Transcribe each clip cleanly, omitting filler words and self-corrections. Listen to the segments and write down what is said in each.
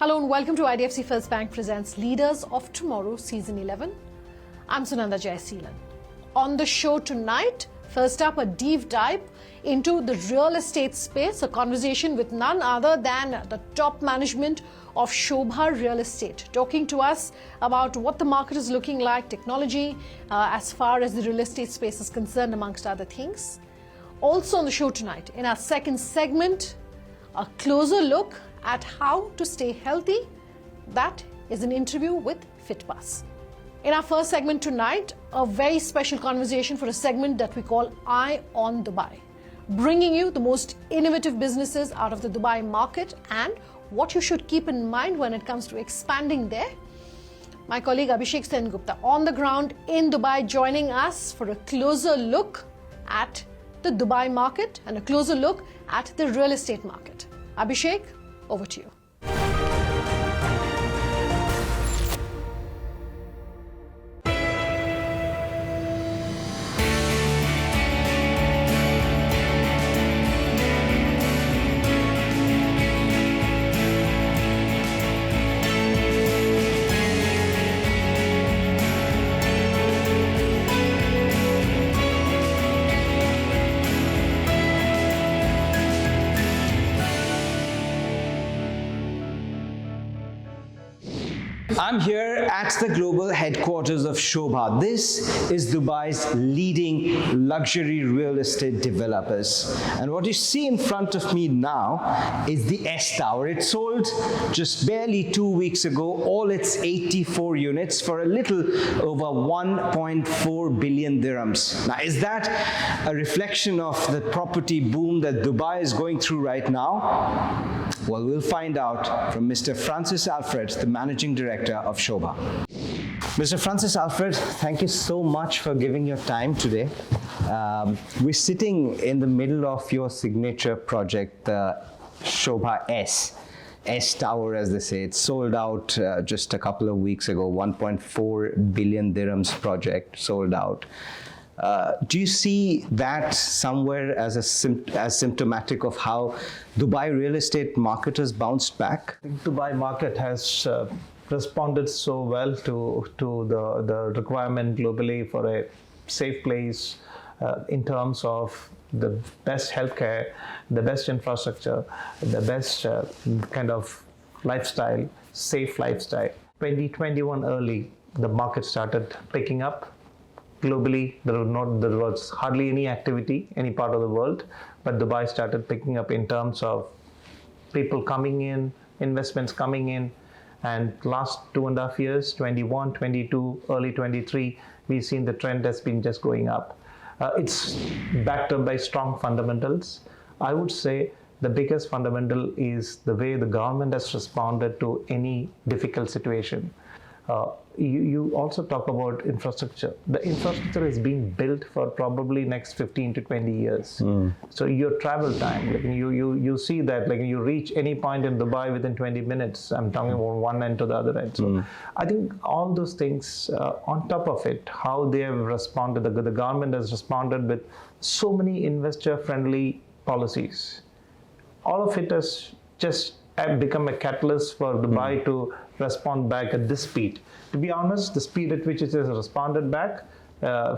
Hello and welcome to IDFC First Bank presents Leaders of Tomorrow Season 11. I'm Sunanda Jayasheelan. On the show tonight, first up, a deep dive into the real estate space, a conversation with none other than the top management of Sobha Real Estate, talking to us about what the market is looking like, technology, as far as the real estate space is concerned, amongst other things. Also on the show tonight, in our second segment, a closer look at how to stay healthy. That is an interview with Fitpass. In our first segment tonight, a very special conversation for a segment that we call Eye on Dubai, bringing you the most innovative businesses out of the Dubai market and what you should keep in mind when it comes to expanding there. My colleague Abhishek Sengupta on the ground in Dubai, joining us for a closer look at the Dubai market and a closer look at the real estate market. Abhishek, over to you. I'm here at the global headquarters of Sobha. This is Dubai's leading luxury real estate developers. And what you see in front of me now is the S Tower. It sold just barely 2 weeks ago, all its 84 units for a little over 1.4 billion dirhams. Now, is that a reflection of the property boom that Dubai is going through right now? Well, we'll find out from Mr. Francis Alfred, the Managing Director of Sobha. Mr. Francis Alfred, thank you so much for giving your time today. We're sitting in the middle of your signature project, the Sobha S Tower, as they say. It sold out just a couple of weeks ago, 1.4 billion dirhams project sold out. Do you see that somewhere as symptomatic of how Dubai real estate market has bounced back? I think Dubai market has responded so well to the requirement globally for a safe place in terms of the best healthcare, the best infrastructure, the best kind of lifestyle, safe lifestyle. 2021 early, the market started picking up. Globally, there was hardly any activity, any part of the world, but Dubai started picking up in terms of people coming in, investments coming in, and last 2.5 years, 21, 22, early 23, we've seen the trend has been just going up. It's backed up by strong fundamentals. I would say the biggest fundamental is the way the government has responded to any difficult situation. You also talk about infrastructure. The infrastructure is being built for probably next 15 to 20 years. So your travel time, like you see that, like you reach any point in Dubai within 20 minutes. I'm talking about one end to the other end. So I think all those things, on top of it, how they have responded, the government has responded with so many investor-friendly policies. All of it has just become a catalyst for Dubai to respond back at this speed. To be honest, the speed at which it has responded back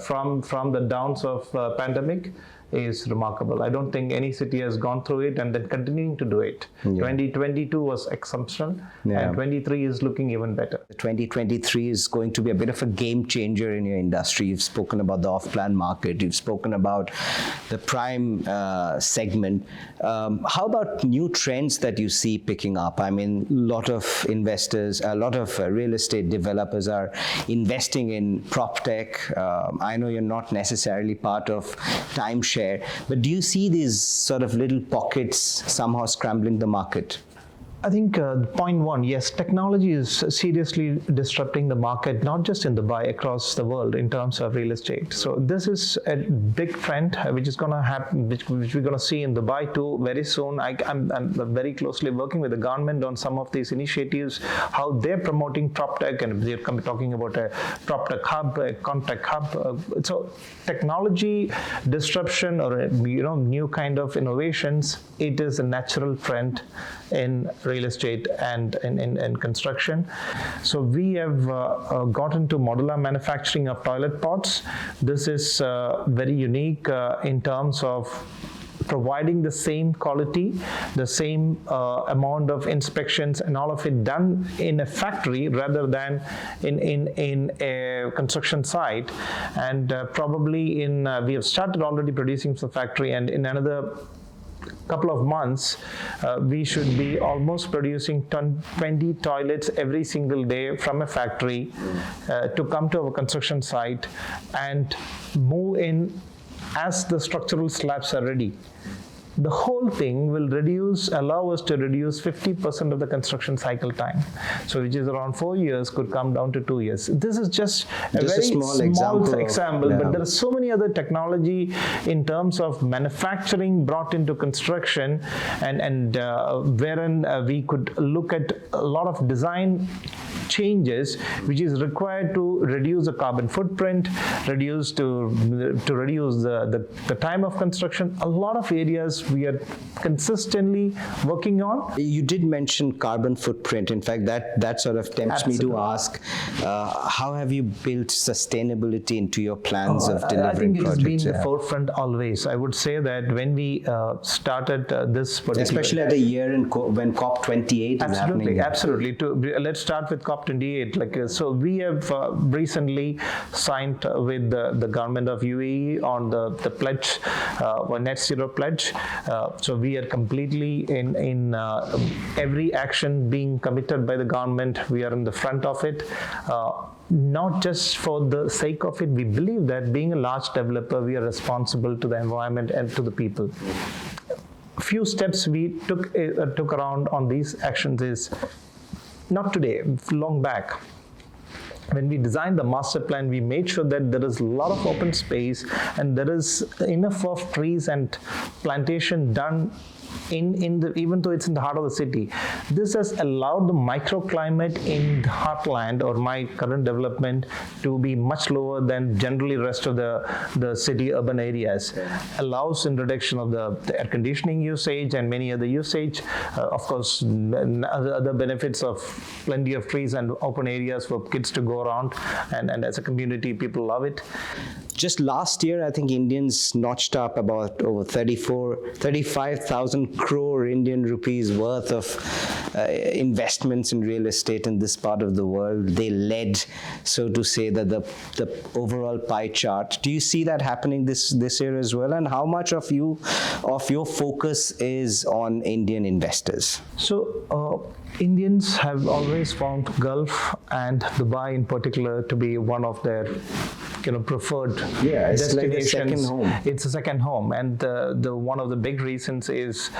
from the downs of pandemic is remarkable. I don't think any city has gone through it and then continuing to do it. 2022 was exceptional, and 23 is looking even better. 2023 is going to be a bit of a game changer in your industry. You've spoken about the off-plan market. You've spoken about the prime segment. How about new trends that you see picking up? I mean, a lot of investors, a lot of real estate developers are investing in prop tech. I know you're not necessarily part of timeshare, but do you see these sort of little pockets somehow scrambling the market? I think point one, yes, technology is seriously disrupting the market, not just in Dubai, across the world in terms of real estate. So this is a big trend which is going to happen, which we're going to see in Dubai too very soon. I'm very closely working with the government on some of these initiatives, how they're promoting prop tech, and they're talking about a prop tech hub, a contact hub. So technology disruption or new kind of innovations, it is a natural trend in real estate and in construction. So we have got into modular manufacturing of toilet pots. This is very unique in terms of providing the same quality, the same amount of inspections and all of it done in a factory rather than in a construction site. And probably we have started already producing some factory, and in another couple of months, we should be almost producing 20 toilets every single day from a factory to come to our construction site and move in as the structural slabs are ready. The whole thing will allow us to reduce 50% of the construction cycle time. So which is around 4 years could come down to 2 years. This is just a very small example, but there are so many other technology in terms of manufacturing brought into construction, and wherein we could look at a lot of design changes which is required to reduce the carbon footprint, reduce the time of construction. A lot of areas we are consistently working on. You did mention carbon footprint. In fact, that sort of tempts me to ask, how have you built sustainability into your plans of delivering projects? I think it's been the forefront always. I would say that when we started this particular... Especially at a year when COP28 is happening. Absolutely. Let's start with COP28. So we have recently signed with the government of UAE on the pledge, net zero pledge. So we are completely in every action being committed by the government. We are in the front of it. Not just for the sake of it. We believe that being a large developer, we are responsible to the environment and to the people. Few steps we took around on these actions is not today, long back. When we designed the master plan, we made sure that there is a lot of open space and there is enough of trees and plantation done even though it's in the heart of the city. This has allowed the microclimate in the heartland or my current development to be much lower than generally rest of the city urban areas. Allows introduction of the air conditioning usage and many other usage. Of course, other benefits of plenty of trees and open areas for kids to go around, and as a community, people love it. Just last year, I think Indians notched up about over 35,000 crore Indian rupees worth of investments in real estate in this part of the world. They led, so to say, the overall pie chart. Do you see that happening this year as well? And how much of your focus is on Indian investors? So Indians have always found Gulf and Dubai in particular to be one of their preferred destinations. Like a second home. It's a second home, and the one of the big reasons is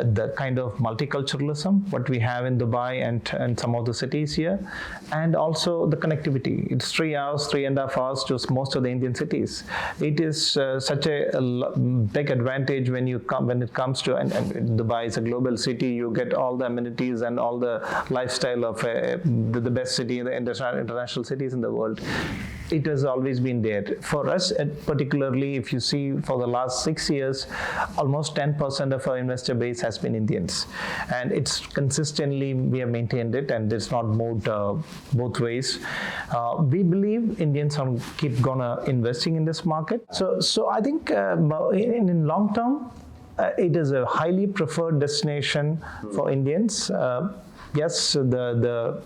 the kind of multiculturalism what we have in Dubai and some of the cities here, and also the connectivity. It's 3.5 hours to most of the Indian cities. It is such a big advantage when it comes to and Dubai is a global city. You get all the amenities and all the lifestyle of the best city in the international cities in the world. It has always been there. For us, particularly, if you see for the last 6 years, almost 10% of our investor base has been Indians. And it's consistently, we have maintained it, and it's not moved both ways. We believe Indians are keep gonna investing in this market. So I think in long term, it is a highly preferred destination for Indians. Yes, the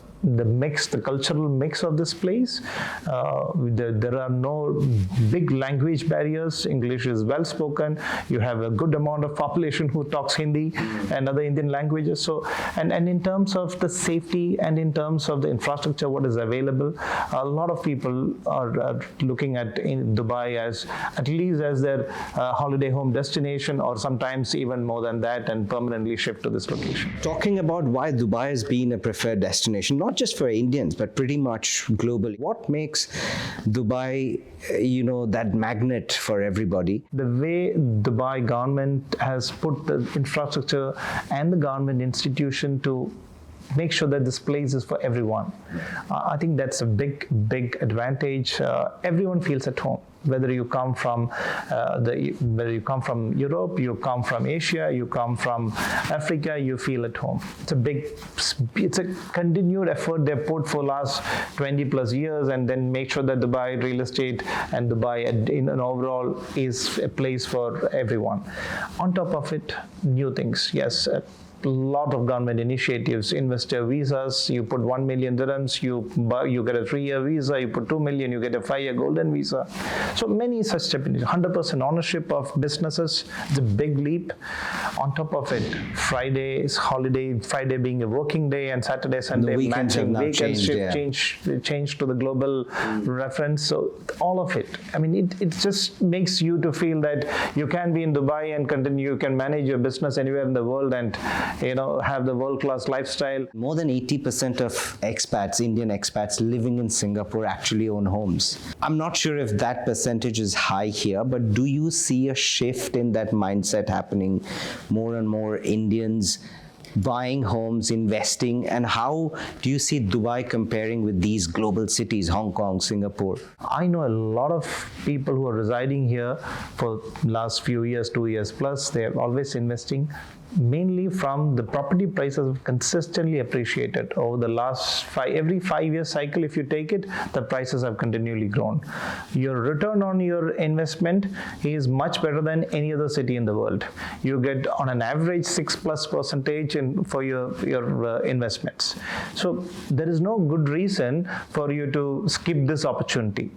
cultural mix of this place. There are no big language barriers. English is well spoken. You have a good amount of population who talks Hindi and other Indian languages. So, and in terms of the safety and in terms of the infrastructure, what is available, a lot of people are looking at in Dubai as at least as their holiday home destination, or sometimes even more than that, and permanently shift to this location. Talking about why Dubai has been a preferred destination, not just for Indians, but pretty much globally. What makes Dubai, that magnet for everybody? The way Dubai government has put the infrastructure and the government institution to make sure that this place is for everyone. I think that's a big advantage. Everyone feels at home. whether you come from whether you come from Europe, you come from Asia, you come from Africa, you feel at home. It's a continued effort they put for last 20 plus years, and then make sure that Dubai real estate and Dubai in an overall is a place for everyone. On top of it, new things. Yes, a lot of government initiatives, investor visas. You put 1 million dirhams, you get a 3-year visa. You put 2 million, you get a 5-year golden visa. So many such steps. 100% ownership of businesses. It's a big leap. On top of it, Friday is holiday. Friday being a working day, and Saturday, Sunday matching weekends changed to the global reference. So all of it. I mean, it just makes you to feel that you can be in Dubai and continue. You can manage your business anywhere in the world and have the world-class lifestyle. More than 80% of expats, Indian expats living in Singapore, actually own homes. I'm not sure if that percentage is high here, but do you see a shift in that mindset happening? More and more Indians buying homes, investing, and how do you see Dubai comparing with these global cities, Hong Kong, Singapore? I know a lot of people who are residing here for last few years, 2 years plus. They're always investing. Mainly from the property prices have consistently appreciated over the last every 5-year cycle. If you take it, the prices have continually grown. Your return on your investment is much better than any other city in the world. You get on an average 6+% for your investments. So there is no good reason for you to skip this opportunity.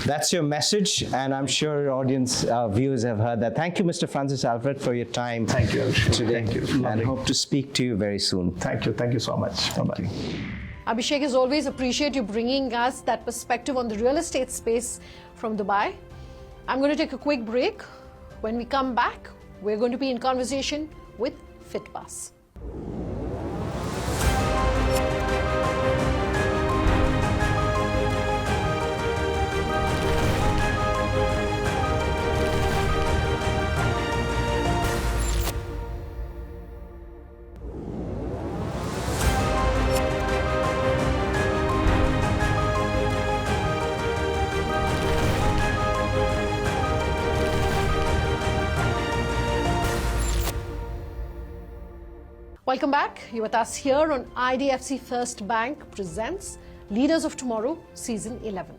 That's your message, and I'm sure audience viewers have heard that. Thank you, Mr. Francis Alfred, for your time. Thank you, Arushi. Today. Thank you. And Lovely. hope to speak to you very soon. Thank you. Thank you so much. Bye-bye. Abhishek, as always, appreciate you bringing us that perspective on the real estate space from Dubai. I'm going to take a quick break. When we come back, we're going to be in conversation with Fitpass. Welcome back. You're with us here on IDFC First Bank presents Leaders of Tomorrow, Season 11.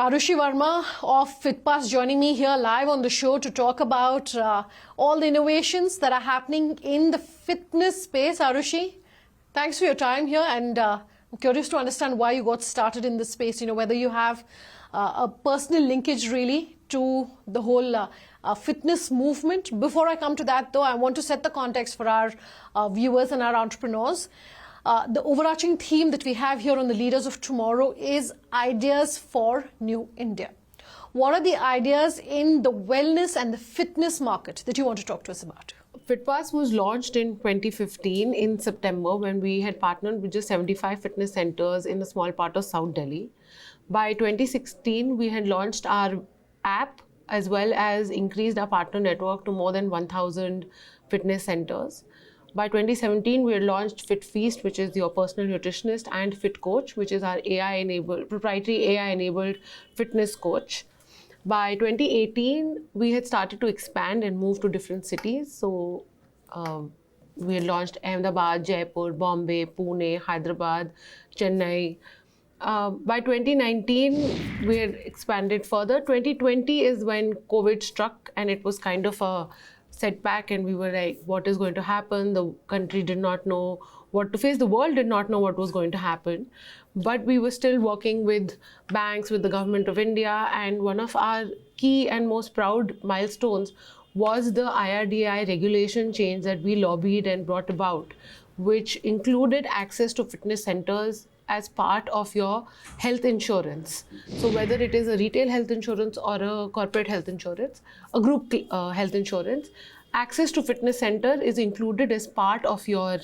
Arushi Verma of Fitpass joining me here live on the show to talk about all the innovations that are happening in the fitness space. Arushi, thanks for your time here, and I'm curious to understand why you got started in this space, whether you have a personal linkage really to the whole fitness movement. Before I come to that though, I want to set the context for our viewers and our entrepreneurs. The overarching theme that we have here on the Leaders of Tomorrow is Ideas for New India. What are the ideas in the wellness and the fitness market that you want to talk to us about? Fitpass was launched in 2015 in September when we had partnered with just 75 fitness centers in a small part of South Delhi. By 2016, we had launched our app as well as increased our partner network to more than 1,000 fitness centers. By 2017, we launched Fit Feast, which is your personal nutritionist, and Fit Coach, which is our proprietary AI-enabled fitness coach. By 2018, we had started to expand and move to different cities. So we had launched Ahmedabad, Jaipur, Bombay, Pune, Hyderabad, Chennai. By 2019, we had expanded further. 2020 is when COVID struck, and it was kind of a setback, and we were like, what is going to happen? The country did not know what to face. The world did not know what was going to happen. But we were still working with banks, with the government of India, and one of our key and most proud milestones was the IRDAI regulation change that we lobbied and brought about, which included access to fitness centers as part of your health insurance. So whether it is a retail health insurance or a corporate health insurance, a group health insurance, access to fitness center is included as part of your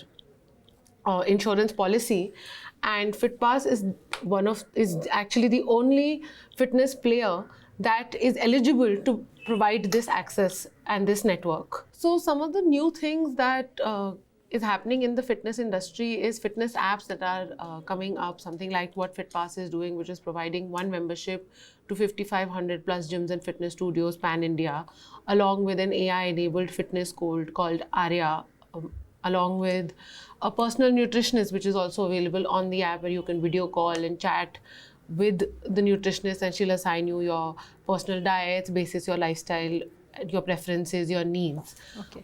insurance policy. And Fitpass is actually the only fitness player that is eligible to provide this access and this network. So some of the new things that is happening in the fitness industry is fitness apps that are coming up, something like what Fitpass is doing, which is providing one membership to 5,500 plus gyms and fitness studios pan-India, along with an AI-enabled fitness code called Arya, along with a personal nutritionist, which is also available on the app, where you can video call and chat with the nutritionist, and she'll assign you your personal diets, basis your lifestyle, your preferences, your needs. Okay.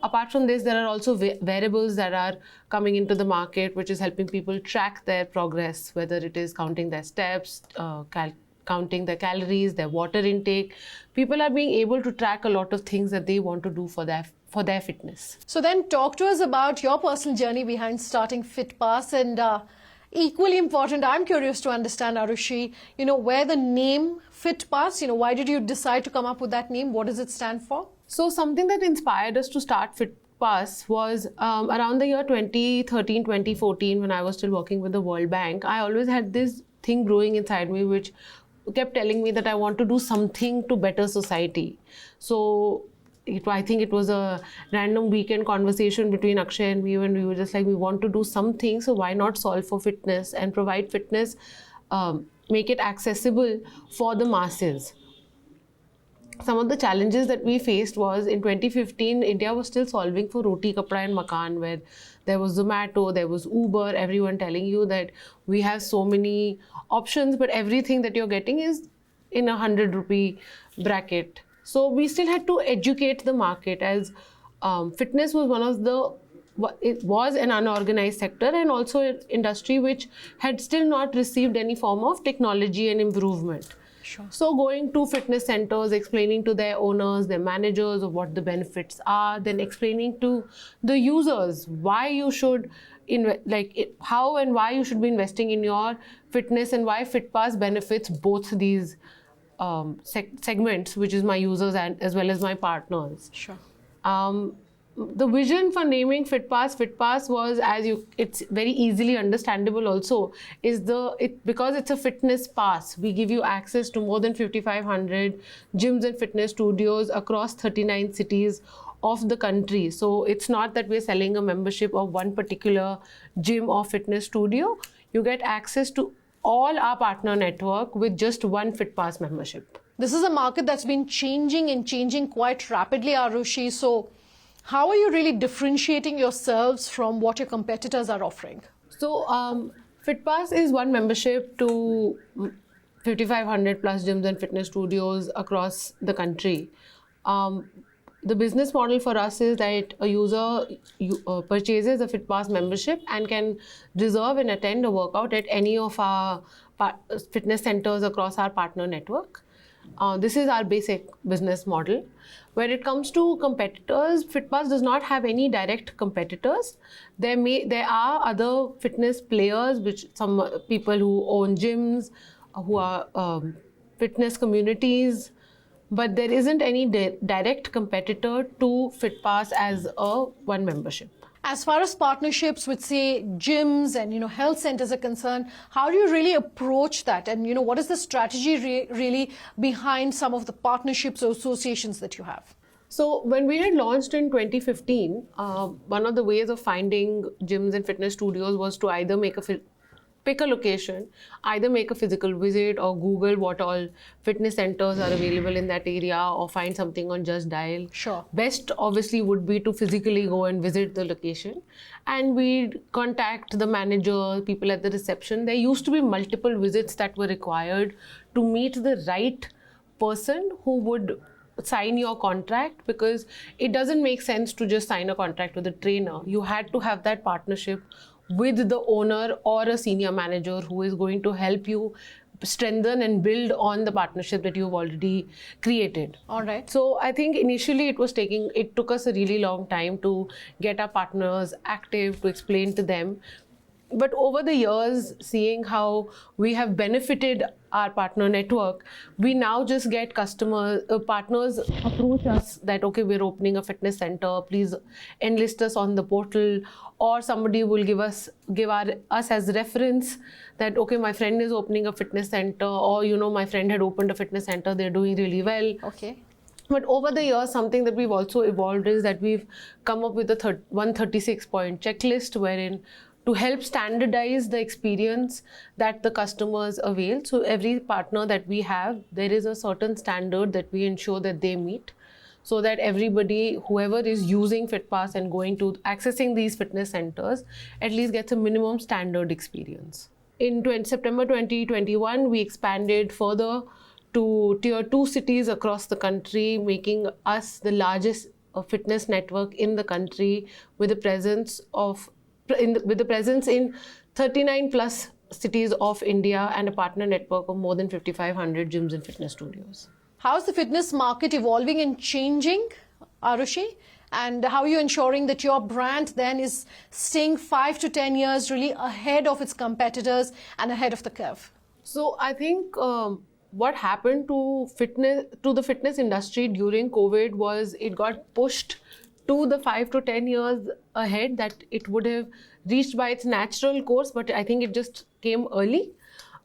Apart from this, there are also wearables that are coming into the market, which is helping people track their progress, whether it is counting their steps, counting their calories, their water intake. People are being able to track a lot of things that they want to do for their fitness. So then talk to us about your personal journey behind starting Fitpass, and equally important, I'm curious to understand, Arushi, where the name Fitpass, why did you decide to come up with that name? What does it stand for? So something that inspired us to start Fitpass was around the year 2013, 2014, when I was still working with the World Bank. I always had this thing growing inside me, which kept telling me that I want to do something to better society. So I think it was a random weekend conversation between Akshay and me, when we were just like, we want to do something, so why not solve for fitness and provide fitness, make it accessible for the masses. Some of the challenges that we faced was in 2015, India was still solving for roti, kapda and makan, where there was Zomato, there was Uber, everyone telling you that we have so many options, but everything that you're getting is in a 100 rupee bracket. So we still had to educate the market, as fitness was it was an unorganized sector, and also an industry which had still not received any form of technology and improvement. Sure. So going to fitness centers, explaining to their owners, their managers, of what the benefits are, then explaining to the users why you should how and why you should be investing in your fitness, and why Fitpass benefits both these segments, which is my users and as well as my partners. Sure. The vision for naming Fitpass was, it's very easily understandable also, because it's a fitness pass. We give you access to more than 5,500 gyms and fitness studios across 39 cities of the country. So it's not that we're selling a membership of one particular gym or fitness studio. You get access to all our partner network with just one Fitpass membership. This is a market that's been changing quite rapidly, Arushi. So how are you really differentiating yourselves from what your competitors are offering? So Fitpass is one membership to 5,500 plus gyms and fitness studios across the country. The business model for us is that a user purchases a Fitpass membership and can reserve and attend a workout at any of our fitness centers across our partner network. This is our basic business model. When it comes to competitors, Fitpass does not have any direct competitors. There are other fitness players, some people who own gyms, who are fitness communities, but there isn't any direct competitor to Fitpass as a one membership. As far as partnerships with, say, gyms and health centers are concerned, how do you really approach that? And what is the strategy really behind some of the partnerships or associations that you have? So when we had launched in 2015, one of the ways of finding gyms and fitness studios was to either pick a location, either make a physical visit or Google what all fitness centers are available in that area, or find something on Just Dial. Sure. Best obviously would be to physically go and visit the location, and we'd contact the manager, people at the reception. There used to be multiple visits that were required to meet the right person who would sign your contract, because it doesn't make sense to just sign a contract with a trainer. You had to have that partnership with the owner or a senior manager who is going to help you strengthen and build on the partnership that you've already created. All right. So I think initially it took us a really long time to get our partners active, to explain to them But over the years, seeing how we have benefited our partner network, we now just get partners approach us that, okay, we're opening a fitness center, please enlist us on the portal, or somebody will give us as reference that, okay, my friend is opening a fitness center, or, my friend had opened a fitness center, they're doing really well. Okay. But over the years, something that we've also evolved is that we've come up with a 136-point checklist wherein to help standardize the experience that the customers avail. So every partner that we have, there is a certain standard that we ensure that they meet, so that everybody, whoever is using Fitpass and accessing these fitness centers, at least gets a minimum standard experience. In September 2021, we expanded further to tier 2 cities across the country, making us the largest fitness network in the country with a presence in 39 plus cities of India and a partner network of more than 5,500 gyms and fitness studios. How's the fitness market evolving and changing, Arushi? And how are you ensuring that your brand then is staying 5 to 10 years really ahead of its competitors and ahead of the curve? So I think what happened to the fitness industry during COVID was it got pushed to the 5 to 10 years ahead that it would have reached by its natural course, but I think it just came early,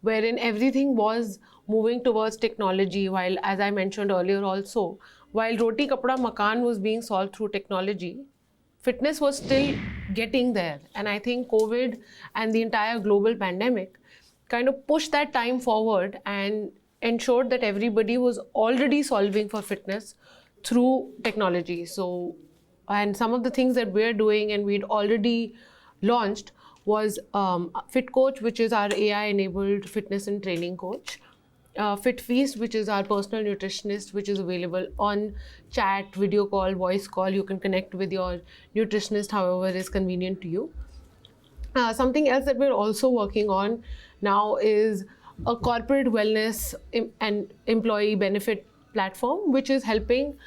wherein everything was moving towards technology, while, as I mentioned earlier also, while Roti Kapda Makan was being solved through technology, fitness was still getting there. And I think COVID and the entire global pandemic kind of pushed that time forward and ensured that everybody was already solving for fitness through technology. So, and some of the things that we're doing and we'd already launched was Fit Coach, which is our AI-enabled fitness and training coach. Fit Feast, which is our personal nutritionist, which is available on chat, video call, voice call. You can connect with your nutritionist however is convenient to you. Something else that we're also working on now is a corporate wellness and employee benefit platform, which is helping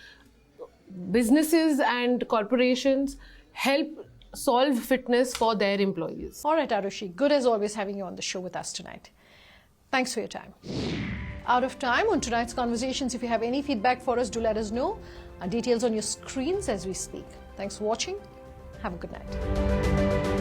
businesses and corporations help solve fitness for their employees. All right, Arushi, good as always having you on the show with us tonight. Thanks for your time. Out of time on tonight's conversations. If you have any feedback for us, do let us know. Our details on your screens as we speak. Thanks for watching. Have a good night.